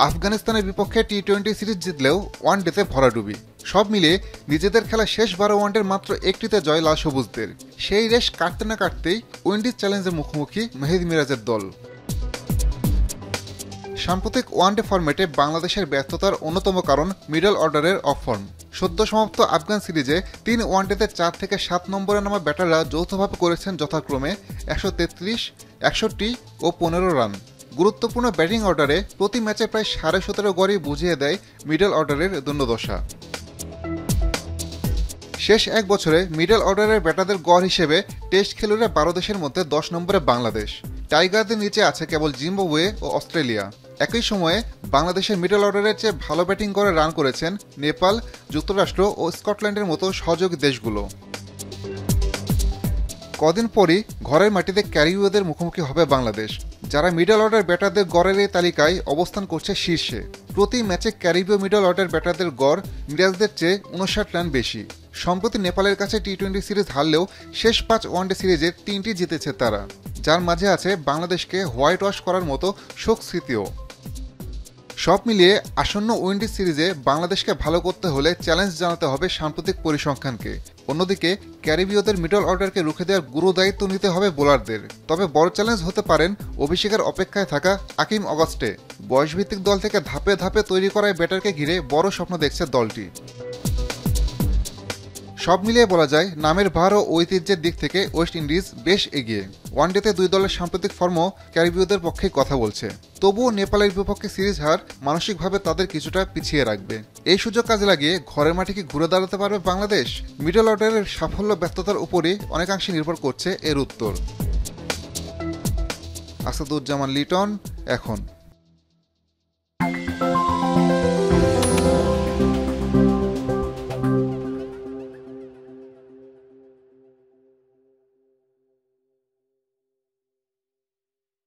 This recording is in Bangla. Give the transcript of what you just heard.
আফগানিস্তানের বিপক্ষে টি-20 সিরিজ জিতলেও ওয়ানডেতে ভরাডুবি। সব মিলিয়ে নিজেদের খেলা শেষ 12 ওয়ানডের মাত্র একটিতে জয় লাল সবুজদের। সেই রেশ কাটতে না কাটতেই উইন্ডিজ চ্যালেঞ্জের মুখোমুখি মেহেদী মিরাজের দল। সাম্প্রতিক ওয়ানডে ফরম্যাটে বাংলাদেশের ব্যর্থতার অন্যতম কারণ মিডল অর্ডারের অফর্ম। সদ্য সমাপ্ত আফগান সিরিজে 3 ওয়ানডেতে 4 থেকে 7 নম্বরে নামা ব্যাটাররা যৌথভাবে করেছেন যথাক্রমে 133, 61 ও 15 রান। গুরুত্বপূর্ণ ব্যাটিং অর্ডারে প্রতি ম্যাচে প্রায় 17.5 গড়ই বুঝিয়ে দেয় মিডল অর্ডারের দণ্ডদশা। শেষ এক বছরে মিডল অর্ডারের ব্যাটারদের গড় হিসেবে টেস্ট খেলুড়ে 12 দেশের মধ্যে 10 নম্বরে বাংলাদেশ। টাইগারদের নিচে আছে কেবল জিম্বাবুয়ে ও অস্ট্রেলিয়া। একই সময়ে বাংলাদেশের মিডল অর্ডারের চেয়ে ভালো ব্যাটিং করে রান করেছেন নেপাল, যুক্তরাষ্ট্র ও স্কটল্যান্ডের মতো সহযোগী দেশগুলো। কদিন পরই ঘরের মাটিতে ক্যারিবীয়দের মুখোমুখি হবে বাংলাদেশ, যারা মিডল অর্ডার ব্যাটারদের গড়ের এই তালিকায় অবস্থান করছে শীর্ষে। প্রতি ম্যাচে ক্যারিবীয় মিডল অর্ডার ব্যাটারদের গড় মিরাজদের চেয়ে 59 রান বেশি। সম্প্রতি নেপালের কাছে টি-20 সিরিজ হারলেও শেষ 5 ওয়ানডে সিরিজের 3টি জিতেছে তারা, যার মাঝে আছে বাংলাদেশকে হোয়াইট ওয়াশ করার মতো শোক স্মৃতিও। সব মিলিয়ে আসন্ন উইন্ডিজ সিরিজে বাংলাদেশকে ভালো করতে হলে চ্যালেঞ্জ জানাতে হবে সাম্প্রতিক পরিসংখ্যানকে। অন্যদিকে ক্যারিবীয়দের মিডল অর্ডারকে রুখে দেওয়ার গুরু দায়িত্ব নিতে হবে বোলারদের। তবে বড় চ্যালেঞ্জ হতে পারেন অভিষেকের অপেক্ষায় থাকা আকিম অগাস্টে। বয়সভিত্তিক দল থেকে ধাপে ধাপে তৈরি করা ব্যাটারকে ঘিরে বড় স্বপ্ন দেখছে দলটি। সব মিলিয়ে বলা যায় নামের ভার ও ঐতিহ্যের দিক থেকে ওয়েস্ট ইন্ডিজ বেশ এগিয়ে। ওয়ানডেতে দুই দলের সাম্প্রতিক ফর্মও ক্যারিবীয়দের পক্ষেই কথা বলছে। তবুও নেপালের বিপক্ষে সিরিজ হার মানসিকভাবে তাদের কিছুটা পিছিয়ে রাখবে। এই সুযোগ কাজে লাগিয়ে ঘরের মাঠে কি ঘুরে দাঁড়াতে পারবে বাংলাদেশ? মিডল অর্ডারের সাফল্য ব্যর্থতার উপরই অনেকাংশে নির্ভর করছে এর উত্তর। আসাদুজ্জামান লিটন, এখন।